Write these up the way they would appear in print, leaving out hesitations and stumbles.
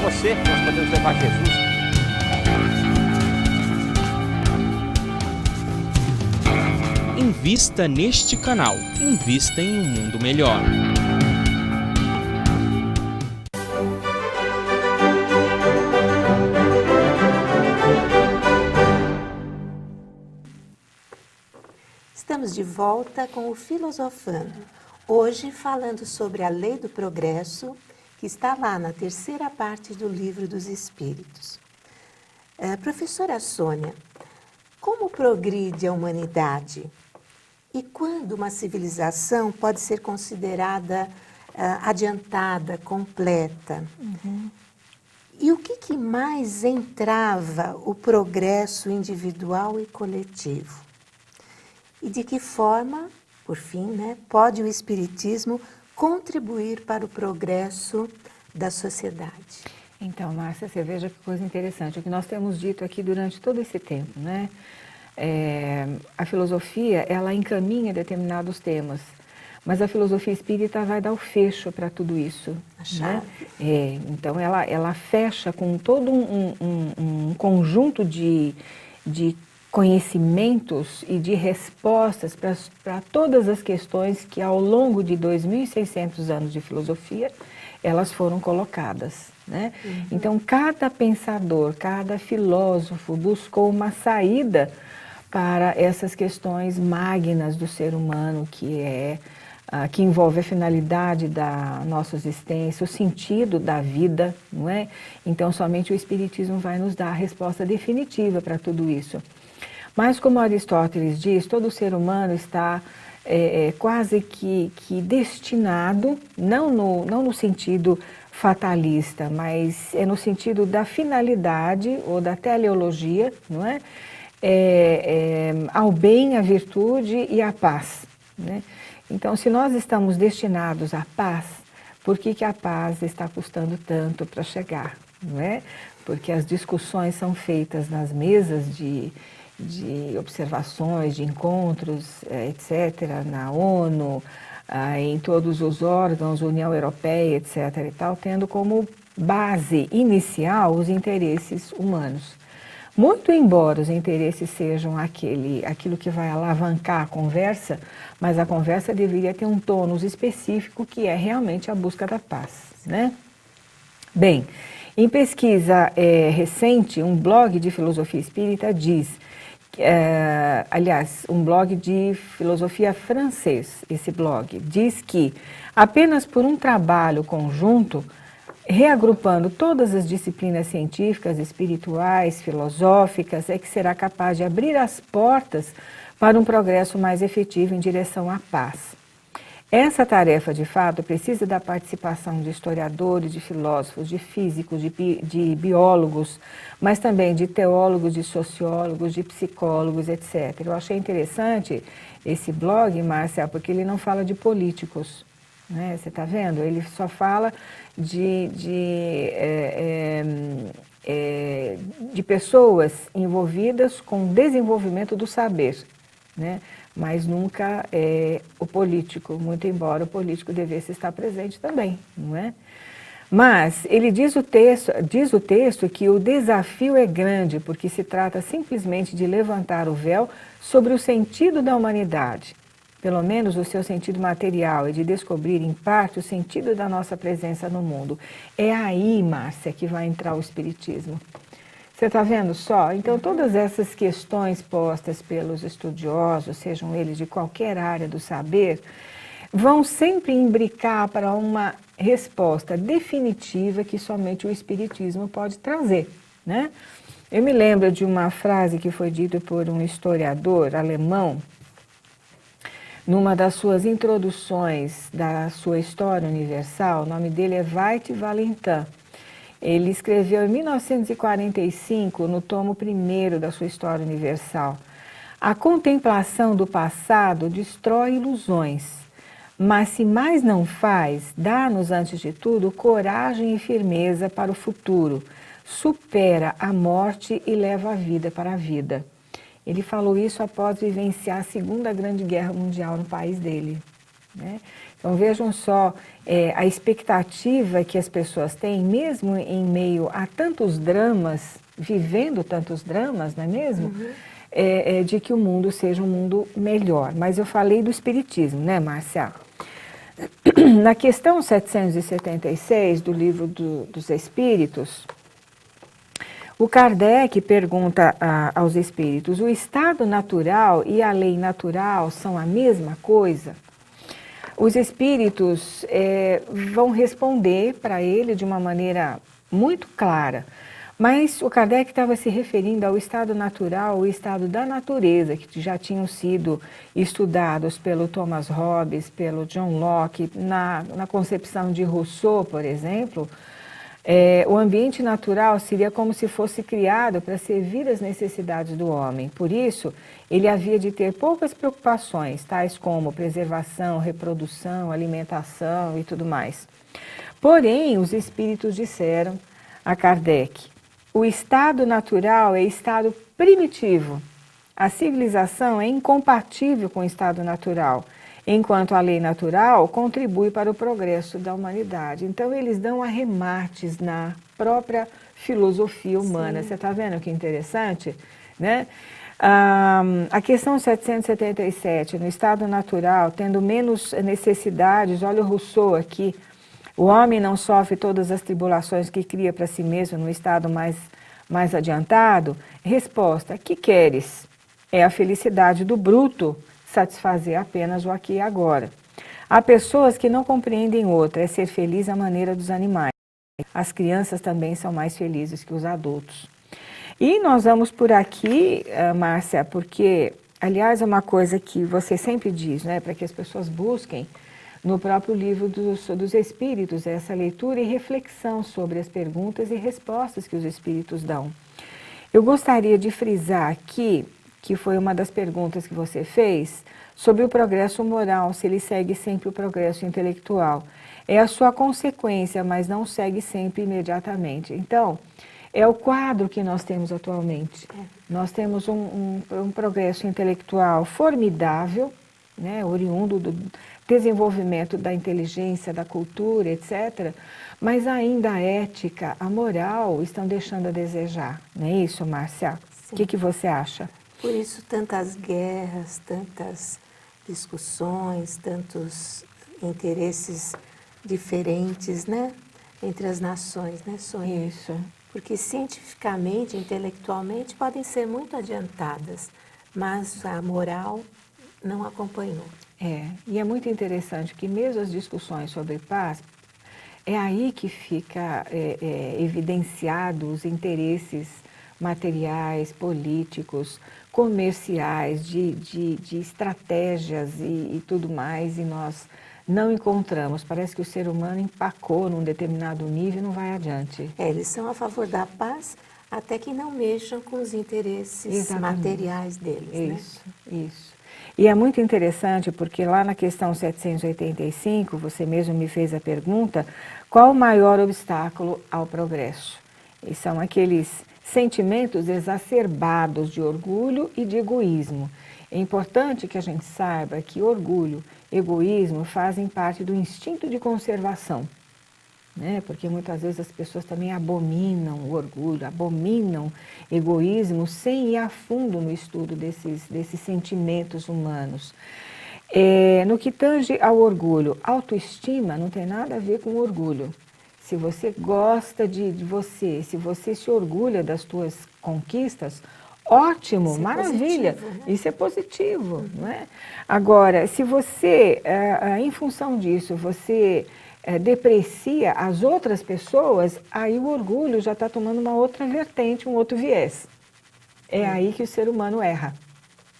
você, nós podemos levar Jesus. Invista neste canal. Invista em um mundo melhor. Estamos de volta com o Filosofando. Hoje falando sobre a lei do progresso, que está lá na terceira parte do Livro dos Espíritos. Professora Sônia, como progride a humanidade? E quando uma civilização pode ser considerada adiantada, completa? E o que mais entrava o progresso individual e coletivo? E de que forma, por fim, pode o Espiritismo contribuir para o progresso da sociedade? Então, Márcia, você veja que coisa interessante. O que nós temos dito aqui durante todo esse tempo, né? A filosofia, ela encaminha determinados temas, mas a filosofia espírita vai dar o fecho para tudo isso. Né? Então, ela fecha com todo um conjunto de conhecimentos e de respostas para todas as questões que ao longo de 2.600 anos de filosofia, elas foram colocadas. Né? Então, cada pensador, cada filósofo buscou uma saída para essas questões magnas do ser humano, que envolve a finalidade da nossa existência, o sentido da vida, não é? Então, somente o Espiritismo vai nos dar a resposta definitiva para tudo isso. Mas, como Aristóteles diz, todo ser humano está quase que destinado, não no sentido fatalista, mas é no sentido da finalidade ou da teleologia, não é? Ao bem, à virtude e à paz. Né? Então, se nós estamos destinados à paz, por que a paz está custando tanto para chegar? Não é? Porque as discussões são feitas nas mesas de observações, de encontros, etc., na ONU, em todos os órgãos, União Europeia, etc., e tal, tendo como base inicial os interesses humanos. Muito embora os interesses sejam aquilo que vai alavancar a conversa, mas a conversa deveria ter um tônus específico que é realmente a busca da paz. Né? Bem, em pesquisa recente, um blog de filosofia espírita diz, aliás, um blog de filosofia francês, esse blog, diz que apenas por um trabalho conjunto, reagrupando todas as disciplinas científicas, espirituais, filosóficas, é que será capaz de abrir as portas para um progresso mais efetivo em direção à paz. Essa tarefa, de fato, precisa da participação de historiadores, de filósofos, de físicos, de biólogos, mas também de teólogos, de sociólogos, de psicólogos, etc. Eu achei interessante esse blog, Márcia, porque ele não fala de políticos. Né? Você está vendo? Ele só fala de pessoas envolvidas com o desenvolvimento do saber, né? Mas nunca o político, muito embora o político devesse estar presente também, não é? Mas ele diz o texto que o desafio é grande, porque se trata simplesmente de levantar o véu sobre o sentido da humanidade, pelo menos o seu sentido material, e de descobrir, em parte, o sentido da nossa presença no mundo. É aí, Márcia, que vai entrar o Espiritismo. Você está vendo só? Então, todas essas questões postas pelos estudiosos, sejam eles de qualquer área do saber, vão sempre imbricar para uma resposta definitiva que somente o Espiritismo pode trazer. Né? Eu me lembro de uma frase que foi dita por um historiador alemão, numa das suas introduções da sua História Universal. O nome dele é Veit Valentin. Ele escreveu em 1945, no tomo 1º da sua História Universal: a contemplação do passado destrói ilusões, mas se mais não faz, dá-nos, antes de tudo, coragem e firmeza para o futuro, supera a morte e leva a vida para a vida. Ele falou isso após vivenciar a Segunda Grande Guerra Mundial no país dele. né? Então vejam só a expectativa que as pessoas têm, mesmo em meio a tantos dramas, vivendo tantos dramas, não é mesmo? De que o mundo seja um mundo melhor. Mas eu falei do espiritismo, né, Márcia? Na questão 776 do Livro dos Espíritos, o Kardec pergunta aos espíritos: o estado natural e a lei natural são a mesma coisa? Os espíritos vão responder para ele de uma maneira muito clara, mas o Kardec estava se referindo ao estado natural, o estado da natureza, que já tinham sido estudados pelo Thomas Hobbes, pelo John Locke, na concepção de Rousseau, por exemplo. O ambiente natural seria como se fosse criado para servir às necessidades do homem. Por isso, ele havia de ter poucas preocupações, tais como preservação, reprodução, alimentação e tudo mais. Porém, os espíritos disseram a Kardec: o estado natural é estado primitivo. A civilização é incompatível com o estado natural, enquanto a lei natural contribui para o progresso da humanidade. Então, eles dão arremates na própria filosofia humana. Sim. Você está vendo que interessante? Né? A questão 777, no estado natural, tendo menos necessidades, olha o Rousseau aqui, o homem não sofre todas as tribulações que cria para si mesmo no estado mais adiantado? Resposta: que queres? É a felicidade do bruto satisfazer apenas o aqui e agora. Há pessoas que não compreendem outra, é ser feliz à maneira dos animais. As crianças também são mais felizes que os adultos. E nós vamos por aqui, Márcia, porque, aliás, é uma coisa que você sempre diz, né, para que as pessoas busquem no próprio livro dos Espíritos, essa leitura e reflexão sobre as perguntas e respostas que os Espíritos dão. Eu gostaria de frisar aqui, que foi uma das perguntas que você fez, sobre o progresso moral, se ele segue sempre o progresso intelectual. É a sua consequência, mas não segue sempre imediatamente. Então, é o quadro que nós temos atualmente. Nós temos um progresso intelectual formidável, né, oriundo do desenvolvimento da inteligência, da cultura, etc., mas ainda a ética, a moral estão deixando a desejar. Não é isso, Márcia? O que você acha? Por isso, tantas guerras, tantas discussões, tantos interesses diferentes, né, entre as nações, né, Sônia? Isso. Porque cientificamente, intelectualmente, podem ser muito adiantadas, mas a moral não acompanhou. E é muito interessante que mesmo as discussões sobre paz, é aí que fica evidenciado os interesses materiais, políticos, comerciais, de estratégias e tudo mais, e nós não encontramos. Parece que o ser humano empacou num determinado nível e não vai adiante. Eles são a favor da paz até que não mexam com os interesses Exatamente. materiais deles. Isso, né? Isso. E é muito interessante porque lá na questão 785, você mesmo me fez a pergunta, qual o maior obstáculo ao progresso? E são aqueles sentimentos exacerbados de orgulho e de egoísmo. É importante que a gente saiba que orgulho e egoísmo fazem parte do instinto de conservação, né? Porque muitas vezes as pessoas também abominam o orgulho, abominam egoísmo sem ir a fundo no estudo desses sentimentos humanos. No que tange ao orgulho, autoestima não tem nada a ver com orgulho. Se você gosta de você, se você se orgulha das suas conquistas, ótimo, isso maravilha, positivo, né? Isso é positivo, não é? Agora, se você, em função disso, você deprecia as outras pessoas, aí o orgulho já está tomando uma outra vertente, um outro viés. É aí que o ser humano erra.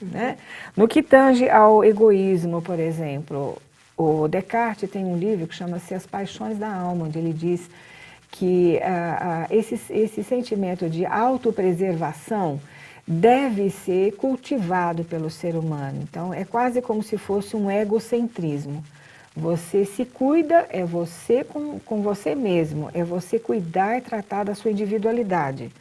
Né? No que tange ao egoísmo, por exemplo, o Descartes tem um livro que chama-se As Paixões da Alma, onde ele diz que esse sentimento de autopreservação deve ser cultivado pelo ser humano. Então, é quase como se fosse um egocentrismo. Você se cuida, é você com você mesmo, é você cuidar e tratar da sua individualidade,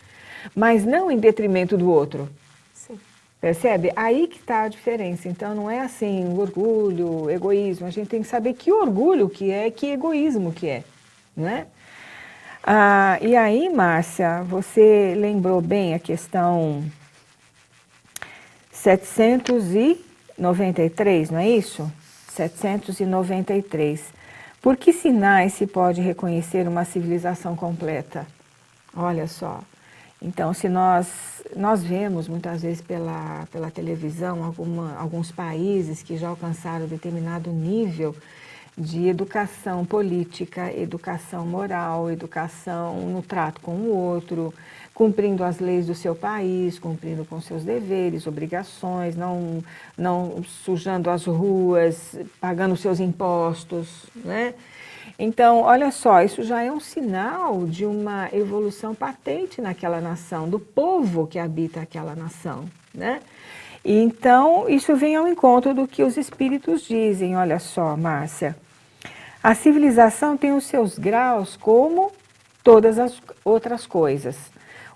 mas não em detrimento do outro. Sim. Percebe? Aí que está a diferença. Então não é assim, orgulho, egoísmo. A gente tem que saber que orgulho que é, que egoísmo que é, não é? E aí, Márcia, você lembrou bem a questão 793, não é isso? 793. Por que sinais se pode reconhecer uma civilização completa? Olha só. Então, se nós vemos muitas vezes pela televisão alguns países que já alcançaram determinado nível de educação política, educação moral, educação no trato com o outro, cumprindo as leis do seu país, cumprindo com seus deveres, obrigações, não sujando as ruas, pagando seus impostos, né? Então, olha só, isso já é um sinal de uma evolução patente naquela nação, do povo que habita aquela nação, né? E então, isso vem ao encontro do que os espíritos dizem. Olha só, Márcia, a civilização tem os seus graus como todas as outras coisas.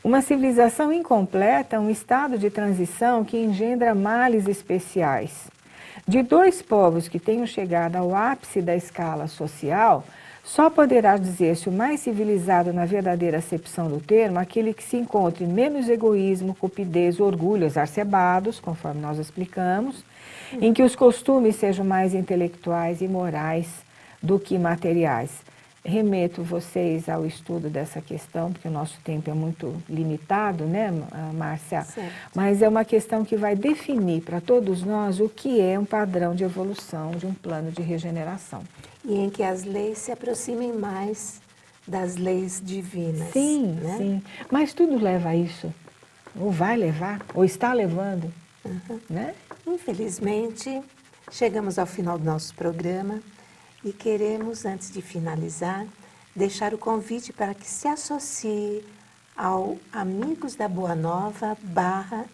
Uma civilização incompleta é um estado de transição que engendra males especiais. De dois povos que tenham chegado ao ápice da escala social, só poderá dizer-se o mais civilizado na verdadeira acepção do termo aquele que se encontre menos egoísmo, cupidez, orgulho exacerbados, conforme nós explicamos, em que os costumes sejam mais intelectuais e morais do que materiais. Remeto vocês ao estudo dessa questão, porque o nosso tempo é muito limitado, né, Márcia? Certo. Mas é uma questão que vai definir para todos nós o que é um padrão de evolução, de um plano de regeneração. E em que as leis se aproximem mais das leis divinas. Sim, né? sim. Mas tudo leva a isso. Ou vai levar, ou está levando. Né? Infelizmente, chegamos ao final do nosso programa e queremos, antes de finalizar, deixar o convite para que se associe ao Amigos da Boa Nova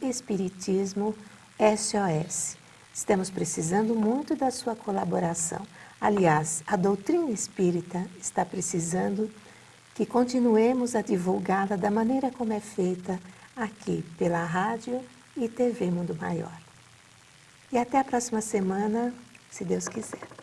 /Espiritismo SOS. Estamos precisando muito da sua colaboração. Aliás, a doutrina espírita está precisando que continuemos a divulgá-la da maneira como é feita aqui pela rádio e TV Mundo Maior. E até a próxima semana, se Deus quiser.